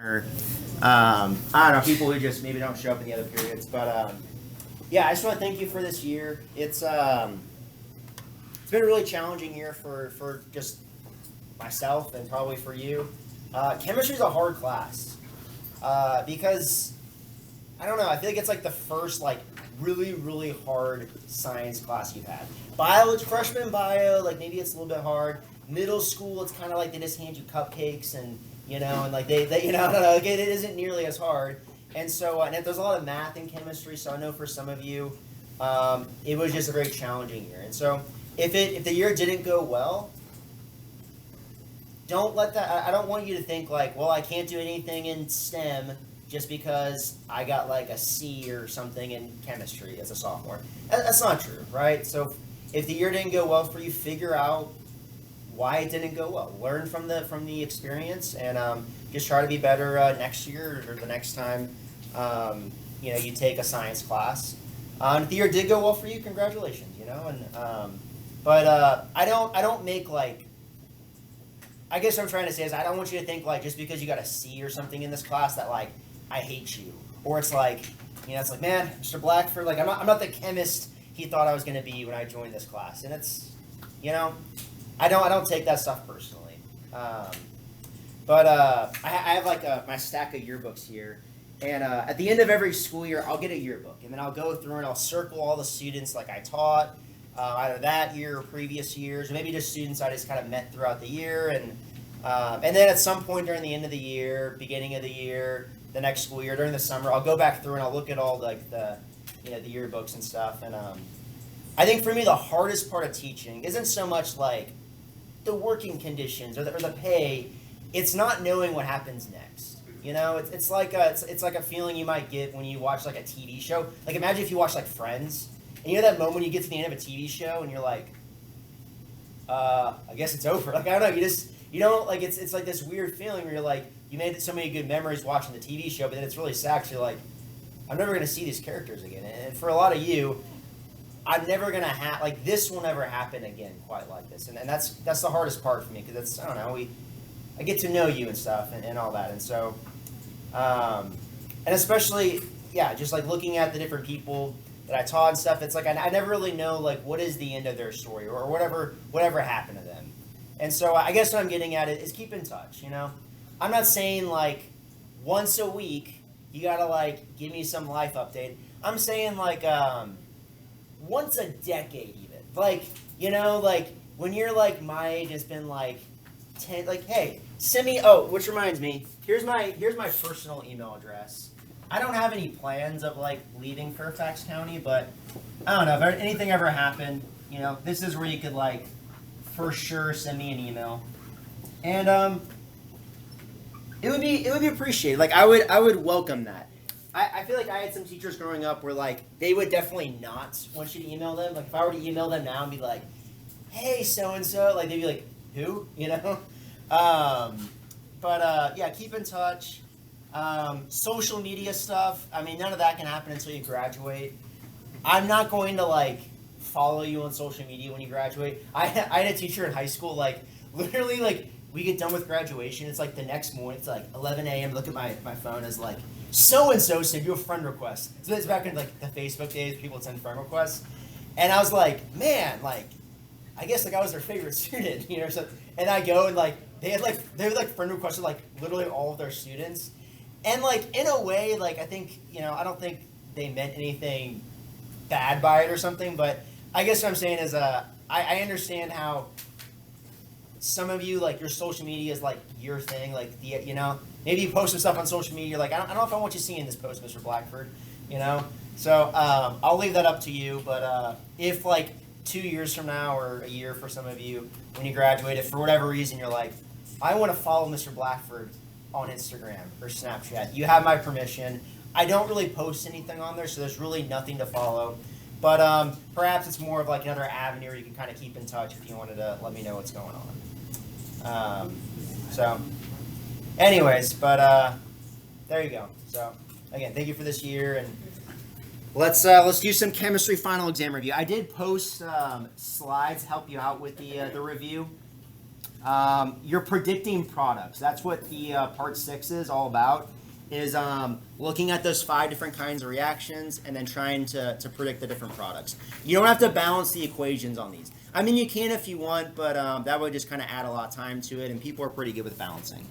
or I don't know, people who just maybe don't show up in the other periods. But yeah, I just want to thank you for this year. It's been a really challenging year for just myself and probably for you. Chemistry is a hard class because I don't know. I feel like it's like the first like really hard science class you've had. Biology, freshman bio, like maybe it's a little bit hard. Middle school, it's kind of like they just hand you cupcakes and and like they I don't know, like it isn't nearly as hard. And so and there's a lot of math and chemistry. So I know for some of you, it was just a very challenging year. And so if the year didn't go well, don't let that. I don't want you to think like, well, I can't do anything in STEM just because I got like a C or something in chemistry as a sophomore. That's not true, right? So if the year didn't go well for you, figure out why it didn't go well. Learn from the experience and just try to be better next year or the next time you take a science class. If the year did go well for you, congratulations. But I don't make like. I guess what I'm trying to say is I don't want you to think like just because you got a C or something in this class that like I hate you, or it's like it's like, man, Mr. Blackford, like I'm not the chemist he thought I was going to be when I joined this class, and it's I don't take that stuff personally. But I have like my stack of yearbooks here, and at the end of every school year, I'll get a yearbook, and then I'll go through and I'll circle all the students like I taught, either that year or previous years, or maybe just students I just kind of met throughout the year, and then at some point during the end of the year, beginning of the year, the next school year, during the summer, I'll go back through and I'll look at all like the yearbooks and stuff, and I think for me the hardest part of teaching isn't so much like the working conditions or the pay. It's not knowing what happens next. It's like a feeling you might get when you watch like a TV show. Like imagine if you watch like Friends, and that moment when you get to the end of a TV show and you're like, I guess it's over. Like I don't know, you don't like it's like this weird feeling where you're like you made so many good memories watching the TV show, but then it's really sad because you're like, I'm never gonna see these characters again. And for a lot of you, I'm never gonna have like this will never happen again quite like this, and that's the hardest part for me because it's I don't know I get to know you and stuff and all that, and so and especially just like looking at the different people that I taught and stuff, it's like I never really know like what is the end of their story or whatever happened to them, and so I guess what I'm getting at is keep in touch. I'm not saying like once a week you gotta like give me some life update. I'm saying like once a decade even. Like, like when you're like my age, it's been like 10, like, hey, send me, which reminds me, here's my personal email address. I don't have any plans of like leaving Fairfax County, but I don't know, if anything ever happened, this is where you could like for sure send me an email. And it would be appreciated. Like I would welcome that. I feel like I had some teachers growing up where like they would definitely not want you to email them. Like if I were to email them now and be like, "Hey, so and so," like they'd be like, "Who?" But keep in touch. Social media stuff. I mean, none of that can happen until you graduate. I'm not going to like follow you on social media when you graduate. I had a teacher in high school like literally like we get done with graduation. It's like the next morning. It's like 11 a.m. Look at my phone as like. So-and-so sent you a friend request. So it's back in like the Facebook days, people would send friend requests. And I was like, man, like, I guess like I was their favorite student, so, and I go and like, they would friend requested like literally all of their students. And like, in a way, like, I think, I don't think they meant anything bad by it or something, but I guess what I'm saying is, I understand how some of you, like, your social media is like your thing, like, maybe you post some stuff on social media. You're like, I don't know if I want you seeing this post, Mr. Blackford. So I'll leave that up to you. But if like 2 years from now or a year for some of you when you graduate, if for whatever reason you're like, I want to follow Mr. Blackford on Instagram or Snapchat, you have my permission. I don't really post anything on there, so there's really nothing to follow. But perhaps it's more of like another avenue where you can kind of keep in touch if you wanted to let me know what's going on. Anyways, but there you go. So again, thank you for this year, and let's do some chemistry final exam review. I did post slides to help you out with the review. You're predicting products. That's what the part 6 is all about. Is looking at those 5 different kinds of reactions and then trying to predict the different products. You don't have to balance the equations on these. I mean, you can if you want, but that would just kind of add a lot of time to it, and people are pretty good with balancing.